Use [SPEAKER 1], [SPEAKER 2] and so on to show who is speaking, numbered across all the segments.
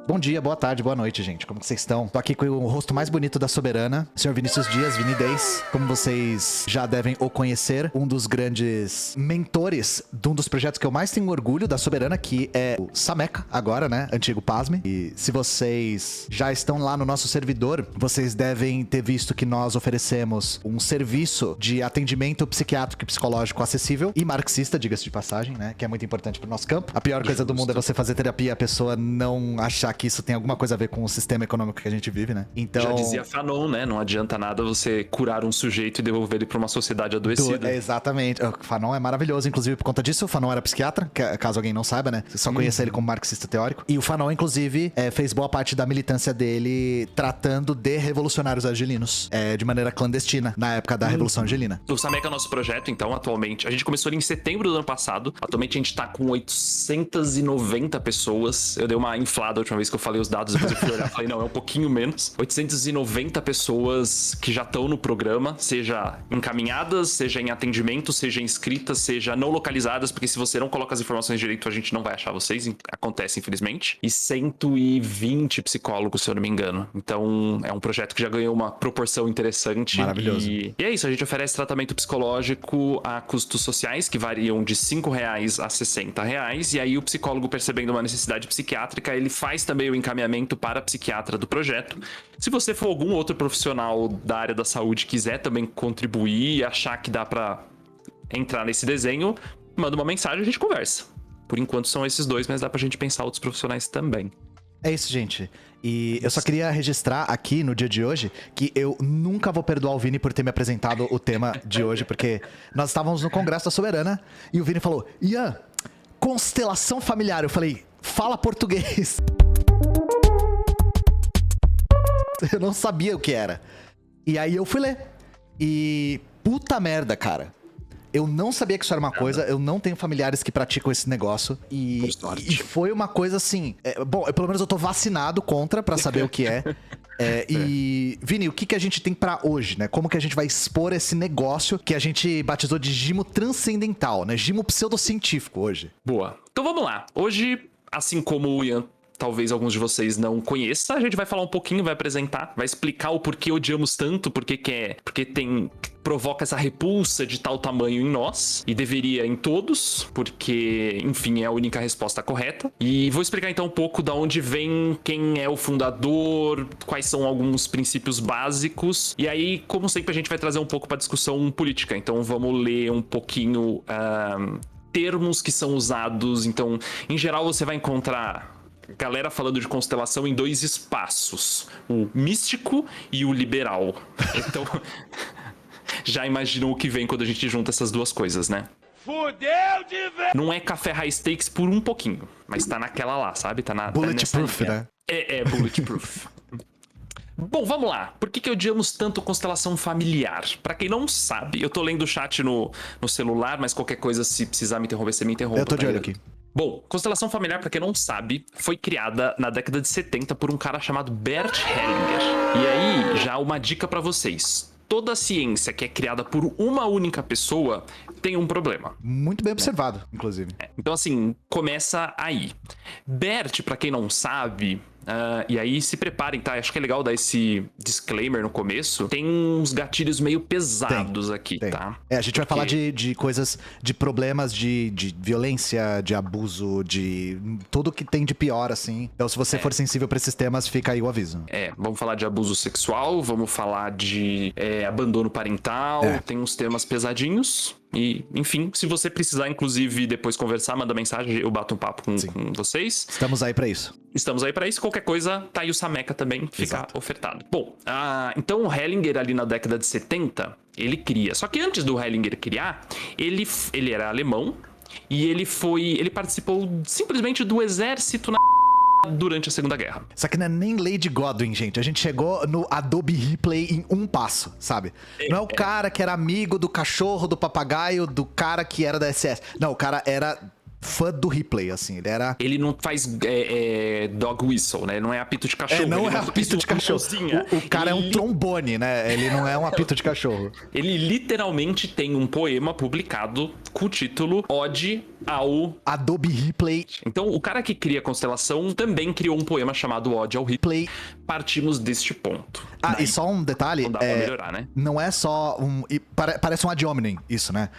[SPEAKER 1] Bom dia, boa tarde, boa noite, gente. Como que vocês estão? Tô aqui com o rosto mais bonito da Soberana, Sr. Vinícius Dias, Vini 10. Como vocês já devem o conhecer, um dos grandes mentores de um dos projetos que eu mais tenho orgulho da Soberana, que é o Sameca, agora, né? Antigo Pasme. E se vocês já estão lá no nosso servidor, vocês devem ter visto que nós oferecemos um serviço de atendimento psiquiátrico e psicológico acessível e marxista, diga-se de passagem, né? Que é muito importante pro nosso campo. A pior coisa do mundo é você fazer terapia e a pessoa não achar que isso tem alguma coisa a ver com o sistema econômico que a gente vive, né? Então...
[SPEAKER 2] Já dizia Fanon, né? Não adianta nada você curar um sujeito e devolver ele pra uma sociedade adoecida.
[SPEAKER 1] Exatamente. O Fanon é maravilhoso, inclusive, por conta disso. O Fanon era psiquiatra, caso alguém não saiba, né? Você só conheça ele como marxista teórico. E o Fanon, inclusive, fez boa parte da militância dele tratando de revolucionários argelinos, de maneira clandestina, na época da Revolução Argelina.
[SPEAKER 2] O Sameca é nosso projeto, então, atualmente. A gente começou ali em setembro do ano passado. Atualmente a gente tá com 890 pessoas. Eu dei uma inflada a última vez que eu falei os dados, depois eu fui olhar e falei, não, é um pouquinho menos. 890 pessoas que já estão no programa, seja encaminhadas, seja em atendimento, seja inscritas, seja não localizadas, porque se você não coloca as informações direito, a gente não vai achar vocês. Acontece, infelizmente. E 120 psicólogos, se eu não me engano. Então, é um projeto que já ganhou uma proporção interessante.
[SPEAKER 1] Maravilhoso.
[SPEAKER 2] E é isso, a gente oferece tratamento psicológico a custos sociais, que variam de R$5 a R$60. E aí o psicólogo, percebendo uma necessidade psiquiátrica, ele faz também o encaminhamento para a psiquiatra do projeto. Se você for algum outro profissional da área da saúde quiser também contribuir e achar que dá para entrar nesse desenho, manda uma mensagem e a gente conversa. Por enquanto são esses dois, mas dá pra gente pensar outros profissionais também.
[SPEAKER 1] É isso, gente. E eu só queria registrar aqui no dia de hoje que eu nunca vou perdoar o Vini por ter me apresentado o tema de hoje, porque nós estávamos no Congresso da Soberana e o Vini falou: Ian, constelação familiar. Eu falei, fala português. Eu não sabia o que era. E aí eu fui ler. E puta merda, cara. Eu não sabia que isso era uma coisa, eu não tenho familiares que praticam esse negócio. E foi uma coisa assim... bom, pelo menos eu tô vacinado contra pra saber o que é. E, Vini, o que a gente tem pra hoje, né? Como que a gente vai expor esse negócio que a gente batizou de gimo transcendental, né? Gimo pseudocientífico hoje.
[SPEAKER 2] Boa. Então vamos lá. Hoje, assim como o Ian, talvez alguns de vocês não conheçam, a gente vai falar um pouquinho, vai apresentar, vai explicar o porquê odiamos tanto, porque provoca essa repulsa de tal tamanho em nós, e deveria em todos, porque, enfim, é a única resposta correta. E vou explicar então um pouco da onde vem, quem é o fundador, quais são alguns princípios básicos, e aí, como sempre, a gente vai trazer um pouco para discussão política, então vamos ler um pouquinho termos que são usados. Então, em geral, você vai encontrar galera falando de constelação em dois espaços, o místico e o liberal. Então, já imaginou o que vem quando a gente junta essas duas coisas, né? Fudeu de vez! Não é café high stakes por um pouquinho, mas tá naquela lá, sabe? Tá na
[SPEAKER 1] Bulletproof, né?
[SPEAKER 2] É bulletproof. Bom, vamos lá. Por que odiamos tanto constelação familiar? Pra quem não sabe, eu tô lendo o chat no celular, mas qualquer coisa, se precisar me interromper, você me interrompe.
[SPEAKER 1] Eu tô de olho aqui.
[SPEAKER 2] Bom, constelação familiar, pra quem não sabe, foi criada na década de 70 por um cara chamado Bert Hellinger. E aí, já uma dica pra vocês. Toda ciência que é criada por uma única pessoa tem um problema.
[SPEAKER 1] Muito bem observado, inclusive.
[SPEAKER 2] Então, assim, começa aí. Bert, pra quem não sabe... e aí se preparem, tá? Acho que é legal dar esse disclaimer no começo. Tem uns gatilhos meio pesados aqui, tá?
[SPEAKER 1] A gente vai falar de coisas, de problemas de violência, de abuso, de tudo que tem de pior, assim. Então, se você for sensível pra esses temas, fica aí o aviso.
[SPEAKER 2] Vamos falar de abuso sexual, vamos falar de abandono parental, tem uns temas pesadinhos. E, enfim, se você precisar, inclusive, depois conversar, manda mensagem, eu bato um papo com vocês.
[SPEAKER 1] Estamos aí pra isso.
[SPEAKER 2] Estamos aí pra isso. Qualquer coisa, tá aí o Sameca também, fica ofertado. Bom, então o Hellinger ali na década de 70, ele cria. Só que antes do Hellinger criar, ele era alemão e ele participou simplesmente do exército durante a Segunda Guerra.
[SPEAKER 1] Só que não é nem Lady Godwin, gente. A gente chegou no Adobe Replay em um passo, sabe? Não é o cara que era amigo do cachorro, do papagaio, do cara que era da SS. Não, o cara era fã do Ripley, assim. Ele era...
[SPEAKER 2] Ele não faz dog whistle, né? Não é apito de cachorro.
[SPEAKER 1] não
[SPEAKER 2] ele
[SPEAKER 1] é apito de cachorro. O cara é um trombone, né? Ele não é um apito de cachorro.
[SPEAKER 2] Ele literalmente tem um poema publicado com o título Ode ao
[SPEAKER 1] Adobe Ripley.
[SPEAKER 2] Então, o cara que cria a constelação também criou um poema chamado Ode ao Ripley. Partimos deste ponto.
[SPEAKER 1] E só um detalhe.
[SPEAKER 2] Não dá pra melhorar, né?
[SPEAKER 1] Não é só um... Parece um ad hominem, isso, né?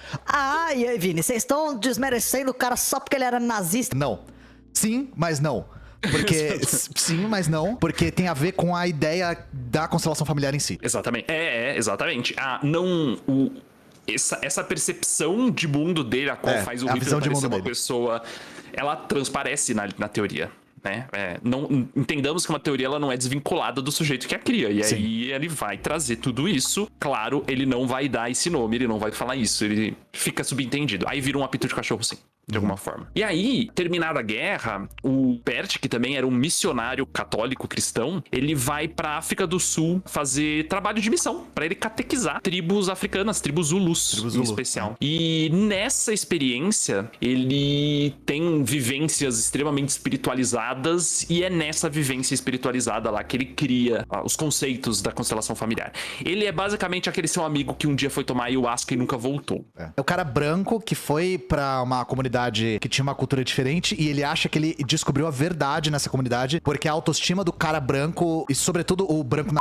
[SPEAKER 3] E aí, Vini, vocês estão desmerecendo o cara só porque ele era nazista?
[SPEAKER 1] Não. Sim, mas não. Porque... sim, mas não. Porque tem a ver com a ideia da constelação familiar em si.
[SPEAKER 2] Exatamente. Exatamente. Essa percepção de mundo dele, a qual faz o Ripley parecer uma pessoa, ela transparece na teoria, né? Não, entendamos que uma teoria ela não é desvinculada do sujeito que a cria. E aí ele vai trazer tudo isso. Claro, ele não vai dar esse nome, ele não vai falar isso. Ele fica subentendido. Aí vira um apito de cachorro, sim. De alguma forma. E aí, terminada a guerra, o Bert, que também era um missionário católico cristão, ele vai pra África do Sul fazer trabalho de missão, pra ele catequizar tribos africanas, tribos Zulus, em especial. E nessa experiência, ele tem vivências extremamente espiritualizadas, e é nessa vivência espiritualizada lá que ele cria os conceitos da constelação familiar. Ele é basicamente aquele seu amigo que um dia foi tomar ayahuasca e nunca voltou.
[SPEAKER 1] É o cara branco que foi pra uma comunidade que tinha uma cultura diferente e ele acha que ele descobriu a verdade nessa comunidade porque a autoestima do cara branco e sobretudo o branco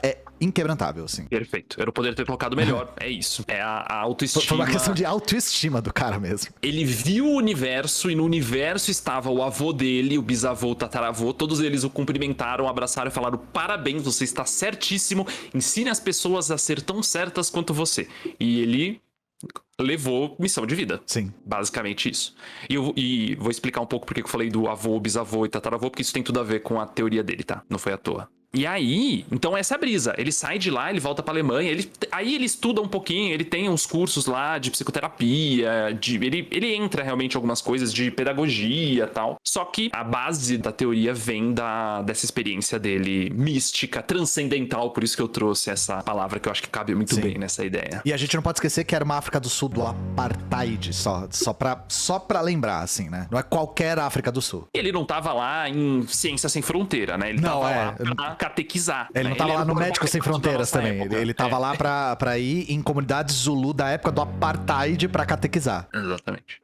[SPEAKER 1] é inquebrantável, assim.
[SPEAKER 2] Perfeito. Eu não poderia ter colocado melhor. É isso. É a autoestima.
[SPEAKER 1] Foi uma questão de autoestima do cara mesmo.
[SPEAKER 2] Ele viu o universo e no universo estava o avô dele, o bisavô, o tataravô. Todos eles o cumprimentaram, abraçaram e falaram: parabéns, você está certíssimo. Ensine as pessoas a ser tão certas quanto você. E ele levou missão de vida.
[SPEAKER 1] Sim.
[SPEAKER 2] Basicamente isso. E vou explicar um pouco porque eu falei do avô, bisavô e tataravô, porque isso tem tudo a ver com a teoria dele, tá? Não foi à toa. E aí, então essa é a brisa. Ele sai de lá, ele volta pra Alemanha, aí ele estuda um pouquinho, ele tem uns cursos lá de psicoterapia, ele entra realmente em algumas coisas de pedagogia e tal. Só que a base da teoria vem dessa experiência dele mística, transcendental, por isso que eu trouxe essa palavra que eu acho que cabe muito bem nessa ideia.
[SPEAKER 1] E a gente não pode esquecer que era uma África do Sul do apartheid, só pra lembrar, assim, né? Não é qualquer África do Sul.
[SPEAKER 2] Ele não tava lá em Ciência Sem Fronteira, né? Ele tava lá pra catequizar.
[SPEAKER 1] Ele não tava lá no Médicos Sem Fronteiras também. Ele tava lá pra ir em comunidades Zulu da época do apartheid pra catequizar.
[SPEAKER 2] Exatamente.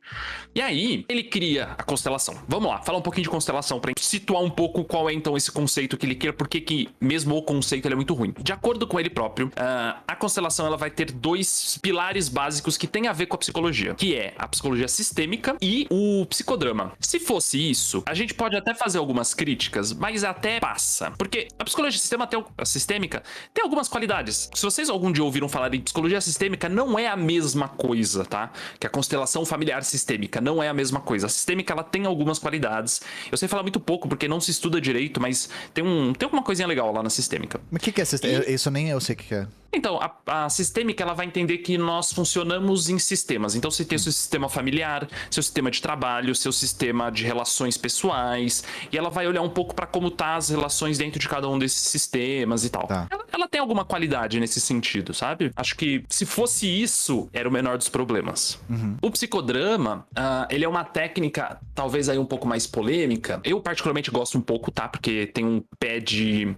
[SPEAKER 2] E aí, ele cria a constelação. Vamos lá, falar um pouquinho de constelação pra gente situar um pouco qual é então esse conceito que ele cria, porque que mesmo o conceito ele é muito ruim. De acordo com ele próprio, a constelação ela vai ter dois pilares básicos que tem a ver com a psicologia, que é a psicologia sistêmica e o psicodrama. Se fosse isso, a gente pode até fazer algumas críticas, mas até passa. Porque a psicologia sistêmica tem algumas qualidades. Se vocês algum dia ouviram falar em psicologia sistêmica, não é a mesma coisa, tá? Que a constelação familiar sistêmica não é a mesma coisa. A sistêmica, ela tem algumas qualidades. Eu sei falar muito pouco, porque não se estuda direito, mas tem alguma coisinha legal lá na sistêmica.
[SPEAKER 1] Mas o que é sistêmica? Isso nem eu sei o que é.
[SPEAKER 2] Então, a sistêmica, ela vai entender que nós funcionamos em sistemas. Então, você tem o seu sistema familiar, seu sistema de trabalho, seu sistema de relações pessoais, e ela vai olhar um pouco pra como tá as relações dentro de cada um desses sistemas e tal.
[SPEAKER 1] Tá.
[SPEAKER 2] Ela tem alguma qualidade nesse sentido, sabe? Acho que se fosse isso, era o menor dos problemas. O psicodrama, ele é uma técnica, talvez aí um pouco mais polêmica. Eu particularmente gosto um pouco, tá? Porque tem um pé de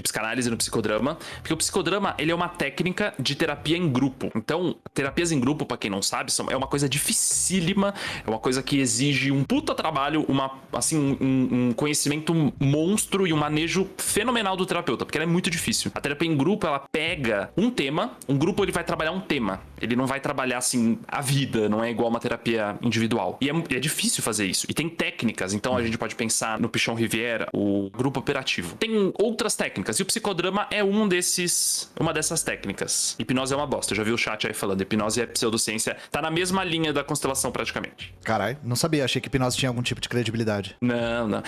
[SPEAKER 2] psicanálise no psicodrama. Porque o psicodrama, ele é uma técnica de terapia em grupo. Então, terapias em grupo, pra quem não sabe, é uma coisa dificílima, é uma coisa que exige um puta trabalho, um conhecimento monstro e um manejo fenomenal do terapeuta, porque ela é muito difícil. A terapia em grupo, ela pega um tema, um grupo ele vai trabalhar um tema, ele não vai trabalhar assim a vida, não é igual uma terapia individual. E é difícil fazer isso. E tem técnicas, então a gente pode pensar no Pichon Riviera, o grupo operativo. Tem outras técnicas, e o psicodrama é uma dessas técnicas. Hipnose é uma bosta. Eu já vi o chat aí falando. Hipnose é pseudociência. Tá na mesma linha da constelação, praticamente.
[SPEAKER 1] Caralho, não sabia. Achei que hipnose tinha algum tipo de credibilidade.
[SPEAKER 2] Não.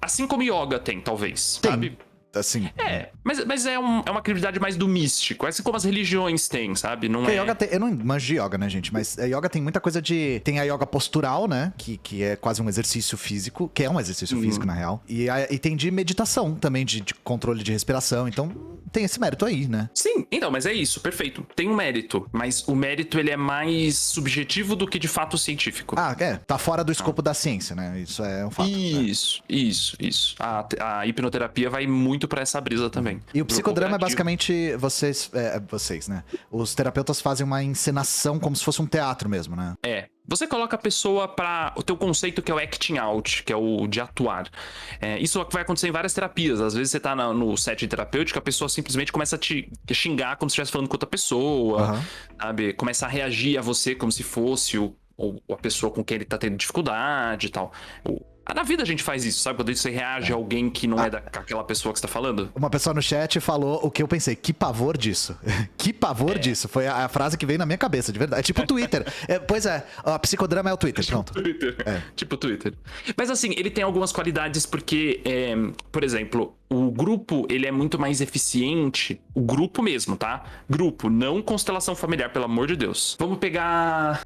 [SPEAKER 2] Assim como yoga tem, talvez.
[SPEAKER 1] Tem.
[SPEAKER 2] Sabe?
[SPEAKER 1] assim...
[SPEAKER 2] Mas é uma credibilidade mais do místico, assim como as religiões têm, sabe? Não
[SPEAKER 1] Porque
[SPEAKER 2] é...
[SPEAKER 1] yoga eu não manjo de yoga, né, gente? Mas yoga tem muita coisa de... Tem a yoga postural, né? Que é quase um exercício físico. Que é um exercício físico, na real. E tem de meditação também, de controle de respiração. Então, tem esse mérito aí, né?
[SPEAKER 2] Sim, então, mas é isso, perfeito. Tem um mérito, mas o mérito ele é mais subjetivo do que de fato científico.
[SPEAKER 1] Tá fora do escopo da ciência, né? Isso é um fato.
[SPEAKER 2] Isso. A hipnoterapia vai muito pra essa brisa também.
[SPEAKER 1] E o psicodrama é
[SPEAKER 2] cooperativo.
[SPEAKER 1] basicamente vocês, né? Os terapeutas fazem uma encenação como se fosse um teatro mesmo, né?
[SPEAKER 2] Você coloca a pessoa para o teu conceito que é o acting out, que é o de atuar. Isso vai acontecer em várias terapias. Às vezes você tá no set terapêutico, a pessoa simplesmente começa a te xingar como se estivesse falando com outra pessoa, sabe? Começa a reagir a você como se fosse ou a pessoa com quem ele tá tendo dificuldade e tal. Na vida a gente faz isso, sabe? Quando você reage a alguém que não é daquela pessoa que você tá falando.
[SPEAKER 1] Uma pessoa no chat falou o que eu pensei. Que pavor disso. Que pavor disso. Foi a frase que veio na minha cabeça, de verdade. É tipo o Twitter. Pois é, a psicodrama é o Twitter, pronto.
[SPEAKER 2] Tipo Twitter. Mas assim, ele tem algumas qualidades porque, por exemplo, o grupo, ele é muito mais eficiente. O grupo mesmo, tá? Grupo, não constelação familiar, pelo amor de Deus. Vamos pegar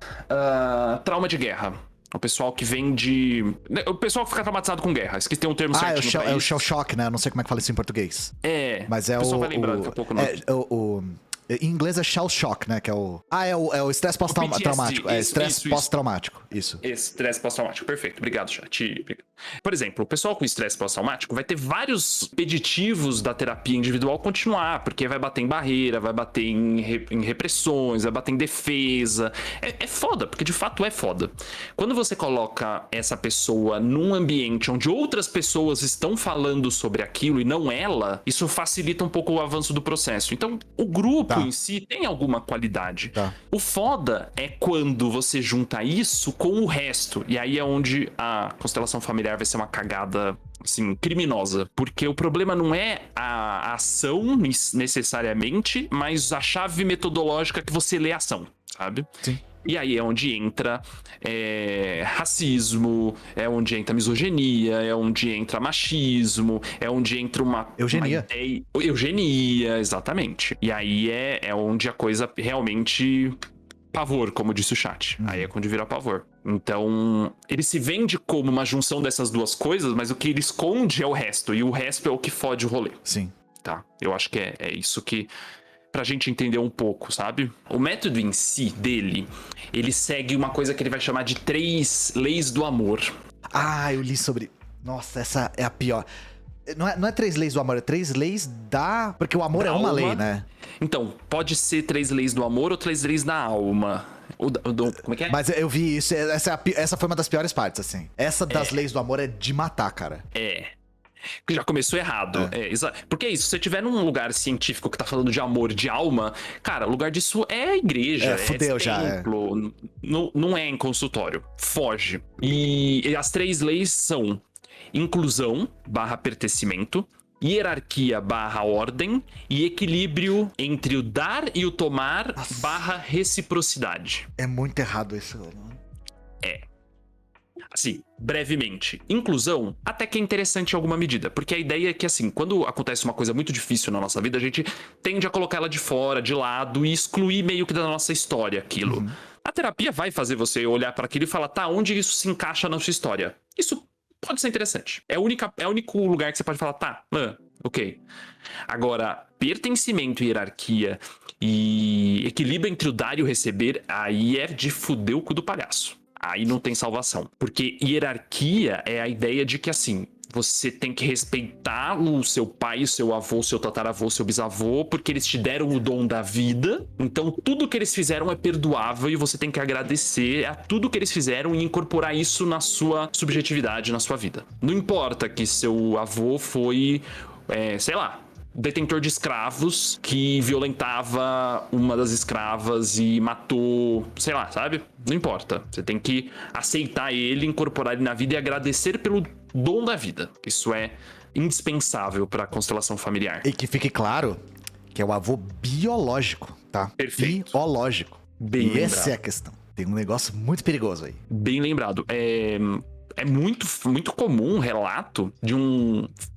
[SPEAKER 2] trauma de guerra. O pessoal que vem de... O pessoal que fica traumatizado com guerra. Esqueci, tem um termo certo no país.
[SPEAKER 1] É o shell shock, né? Eu não sei como é que fala isso em português.
[SPEAKER 2] o
[SPEAKER 1] Mas é
[SPEAKER 2] pessoal vai lembrar daqui a pouco, não.
[SPEAKER 1] Em inglês é shell shock, né? Que é o... é o estresse pós-traumático. Estresse pós-traumático. Isso.
[SPEAKER 2] Estresse pós-traumático. Perfeito. Obrigado, chat. Por exemplo, o pessoal com estresse pós-traumático vai ter vários peditivos da terapia individual continuar, porque vai bater em barreira, vai bater em repressões, vai bater em defesa. É foda, porque de fato é foda. Quando você coloca essa pessoa num ambiente onde outras pessoas estão falando sobre aquilo e não ela, isso facilita um pouco o avanço do processo. Então, o grupo em si tem alguma qualidade. O foda é quando você junta isso com o resto. E aí é onde a constelação familiar vai ser uma cagada, assim, criminosa. Porque o problema não é a ação necessariamente, mas a chave metodológica que você lê a ação, sabe?
[SPEAKER 1] Sim.
[SPEAKER 2] E aí é onde entra racismo, é onde entra misoginia, é onde entra machismo, é onde entra uma
[SPEAKER 1] eugenia.
[SPEAKER 2] Eugenia, exatamente. E aí é onde a coisa realmente... Pavor, como disse o chat. Aí é quando vira pavor. Então, ele se vende como uma junção dessas duas coisas, mas o que ele esconde é o resto. E o resto é o que fode o rolê.
[SPEAKER 1] Sim.
[SPEAKER 2] Tá? Eu acho que é isso que... Pra gente entender um pouco, sabe? O método em si dele, ele segue uma coisa que ele vai chamar de 3 leis do amor.
[SPEAKER 1] Eu li sobre... Nossa, essa é a pior... Não é 3 leis do amor, é 3 leis da... Porque o amor é uma lei, né?
[SPEAKER 2] Então, pode ser 3 leis do amor ou 3 leis da alma. Como é que é?
[SPEAKER 1] Mas eu vi isso, essa foi uma das piores partes, assim. Essa das leis do amor é de matar, cara.
[SPEAKER 2] Já começou errado. Porque é isso, se você estiver num lugar científico que tá falando de amor, de alma, cara, o lugar disso é a igreja,
[SPEAKER 1] fudeu
[SPEAKER 2] templo, não é em consultório. Foge. E as 3 leis são inclusão / pertencimento, hierarquia / ordem e equilíbrio entre o dar e o tomar / reciprocidade.
[SPEAKER 1] É muito errado isso, velho.
[SPEAKER 2] Assim, brevemente, inclusão até que é interessante em alguma medida, porque a ideia é que, assim, quando acontece uma coisa muito difícil na nossa vida, a gente tende a colocar ela de fora, de lado e excluir meio que da nossa história aquilo. A terapia vai fazer você olhar para aquilo e falar, onde isso se encaixa na sua história? Isso pode ser interessante. É o único lugar que você pode falar, ok. Agora, pertencimento, hierarquia e equilíbrio entre o dar e o receber, aí é de fuder o cu do palhaço. Aí não tem salvação. Porque hierarquia é a ideia de que, assim, você tem que respeitar o seu pai, o seu avô, o seu tataravô, o seu bisavô, porque eles te deram o dom da vida. Então, tudo que eles fizeram é perdoável e você tem que agradecer a tudo que eles fizeram e incorporar isso na sua subjetividade, na sua vida. Não importa que seu avô foi, sei lá, detentor de escravos que violentava uma das escravas e matou, sei lá, sabe? Não importa. Você tem que aceitar ele, incorporar ele na vida e agradecer pelo dom da vida. Isso é indispensável para a constelação familiar.
[SPEAKER 1] E que fique claro que é o avô biológico, tá?
[SPEAKER 2] Perfeito.
[SPEAKER 1] Biológico.
[SPEAKER 2] Bem lembrado.
[SPEAKER 1] Essa é a questão. Tem um negócio muito perigoso aí.
[SPEAKER 2] Bem lembrado. é muito comum um relato de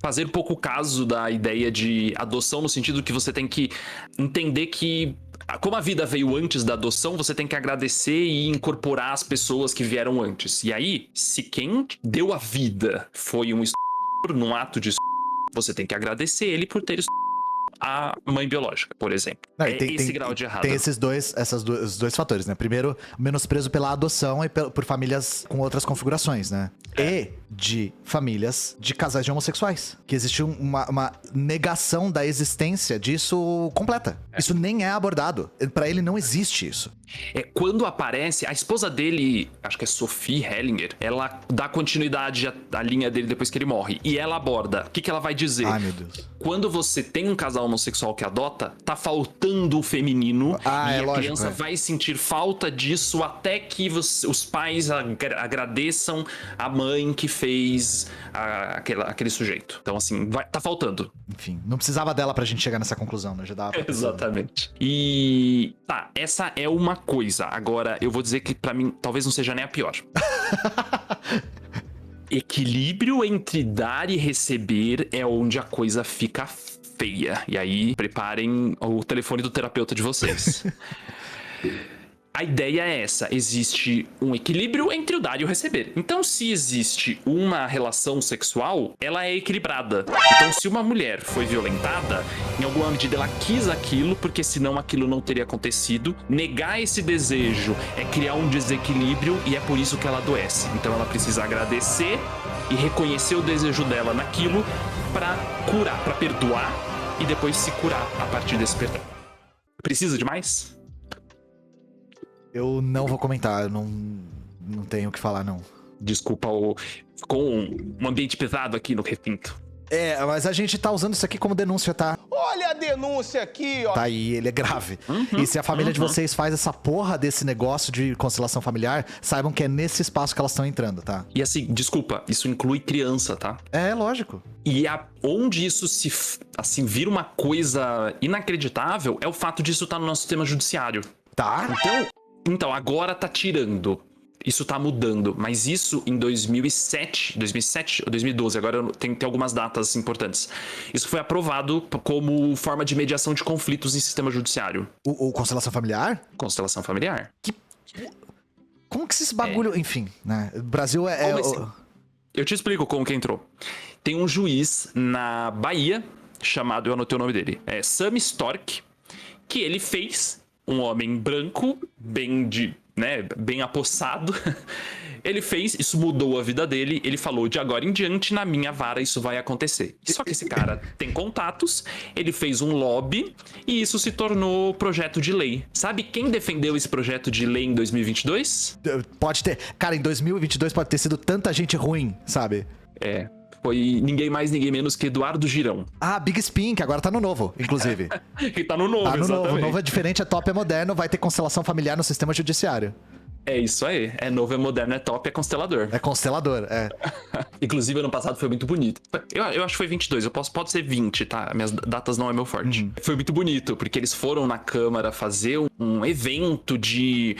[SPEAKER 2] fazer pouco caso da ideia de adoção, no sentido que você tem que entender que, como a vida veio antes da adoção, você tem que agradecer e incorporar as pessoas que vieram antes. E aí, se quem deu a vida foi um estupro, num ato de estupro, você tem que agradecer ele por ter a mãe biológica, por exemplo.
[SPEAKER 1] Não,
[SPEAKER 2] esse grau de errado.
[SPEAKER 1] Tem esses dois fatores, né? Primeiro, menosprezo pela adoção e por famílias com outras configurações, né? E de famílias de casais de homossexuais. Que existe uma negação da existência disso completa. Isso nem é abordado. Pra ele não existe isso.
[SPEAKER 2] Quando aparece, a esposa dele, acho que é Sophie Hellinger, ela dá continuidade à linha dele depois que ele morre. E ela aborda. O que ela vai dizer?
[SPEAKER 1] Ai, meu Deus.
[SPEAKER 2] Quando você tem um casal homossexual que adota, tá faltando o feminino. E a criança vai sentir falta disso até que os pais agradeçam a mãe que fez aquele sujeito. Então, assim, tá faltando.
[SPEAKER 1] Enfim, não precisava dela pra gente chegar nessa conclusão, né? Já dava pra
[SPEAKER 2] Exatamente. E tá, essa é uma coisa. Agora, eu vou dizer que pra mim talvez não seja nem a pior. Equilíbrio entre dar e receber é onde a coisa fica feia. E aí, preparem o telefone do terapeuta de vocês. A ideia é essa, existe um equilíbrio entre o dar e o receber. Então, se existe uma relação sexual, ela é equilibrada. Então, se uma mulher foi violentada, em alguma medida ela quis aquilo, porque senão aquilo não teria acontecido. Negar esse desejo é criar um desequilíbrio e é por isso que ela adoece. Então, ela precisa agradecer e reconhecer o desejo dela naquilo pra curar, pra perdoar e depois se curar a partir desse perdão. Precisa de mais?
[SPEAKER 1] Eu não vou comentar, eu não tenho o que falar, não.
[SPEAKER 2] Desculpa, ficou um ambiente pesado aqui no recinto.
[SPEAKER 1] Mas a gente tá usando isso aqui como denúncia, tá?
[SPEAKER 4] Olha a denúncia aqui, ó.
[SPEAKER 1] Tá aí, ele é grave. E se a família de vocês faz essa porra desse negócio de constelação familiar, saibam que é nesse espaço que elas estão entrando, tá?
[SPEAKER 2] E assim, desculpa, isso inclui criança, tá?
[SPEAKER 1] É, lógico.
[SPEAKER 2] E onde isso assim, vira uma coisa inacreditável é o fato disso estar no nosso sistema judiciário.
[SPEAKER 1] Tá?
[SPEAKER 2] Então, agora tá tirando. Isso tá mudando. Mas isso em 2007 ou 2012, agora tem algumas datas importantes. Isso foi aprovado como forma de mediação de conflitos em sistema judiciário.
[SPEAKER 1] O constelação familiar?
[SPEAKER 2] Constelação familiar.
[SPEAKER 1] Como que esse bagulho... Enfim, né? O Brasil
[SPEAKER 2] Eu te explico como que entrou. Tem um juiz na Bahia, chamado, eu anotei o nome dele, Sam Stork, que ele fez... Um homem branco, bem apossado. Ele fez, isso mudou a vida dele. Ele falou, de agora em diante, na minha vara, isso vai acontecer. Só que esse cara tem contatos, ele fez um lobby e isso se tornou projeto de lei. Sabe quem defendeu esse projeto de lei em 2022?
[SPEAKER 1] Pode ter... Cara, em 2022 pode ter sido tanta gente ruim, sabe?
[SPEAKER 2] Foi ninguém mais, ninguém menos que Eduardo Girão.
[SPEAKER 1] Big Spin, que agora tá no novo, inclusive.
[SPEAKER 2] Que tá no novo, exatamente.
[SPEAKER 1] O novo é diferente, é top, é moderno, vai ter constelação familiar no sistema judiciário.
[SPEAKER 2] É isso aí. É novo, é moderno, é top, é constelador.
[SPEAKER 1] É constelador,
[SPEAKER 2] Inclusive, ano passado foi muito bonito. Eu acho que foi 22, pode ser 20, tá? Minhas datas não é meu forte. Foi muito bonito, porque eles foram na Câmara fazer um evento de...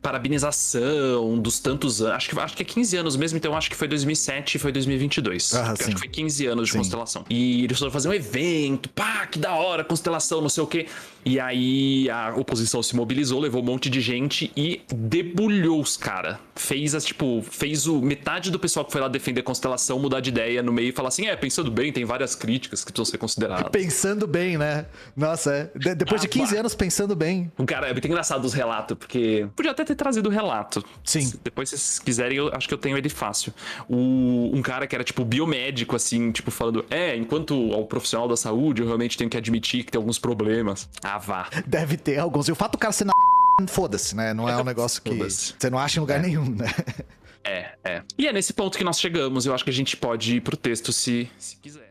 [SPEAKER 2] parabenização dos tantos anos. Acho que é 15 anos mesmo, então acho que foi 2007 e foi 2022. Acho que foi 15 anos de constelação. E eles foram fazer um evento, que da hora, constelação, não sei o quê. E aí a oposição se mobilizou, levou um monte de gente e debulhou os caras. Fez metade do pessoal que foi lá defender constelação mudar de ideia no meio e falar assim, pensando bem, tem várias críticas que precisam ser consideradas.
[SPEAKER 1] Pensando bem, né? Nossa, depois de 15 anos pensando bem.
[SPEAKER 2] Cara, é muito engraçado os relatos, porque podia até ter trazido o relato.
[SPEAKER 1] Sim.
[SPEAKER 2] Depois, se vocês quiserem, eu acho que eu tenho ele fácil. Um cara que era, biomédico, assim, falando, enquanto ao profissional da saúde, eu realmente tenho que admitir que tem alguns problemas. Vá.
[SPEAKER 1] Deve ter alguns. E o fato do cara ser foda-se, né? Não é um negócio que você não acha em lugar nenhum, né?
[SPEAKER 2] E é nesse ponto que nós chegamos. Eu acho que a gente pode ir pro texto se quiser.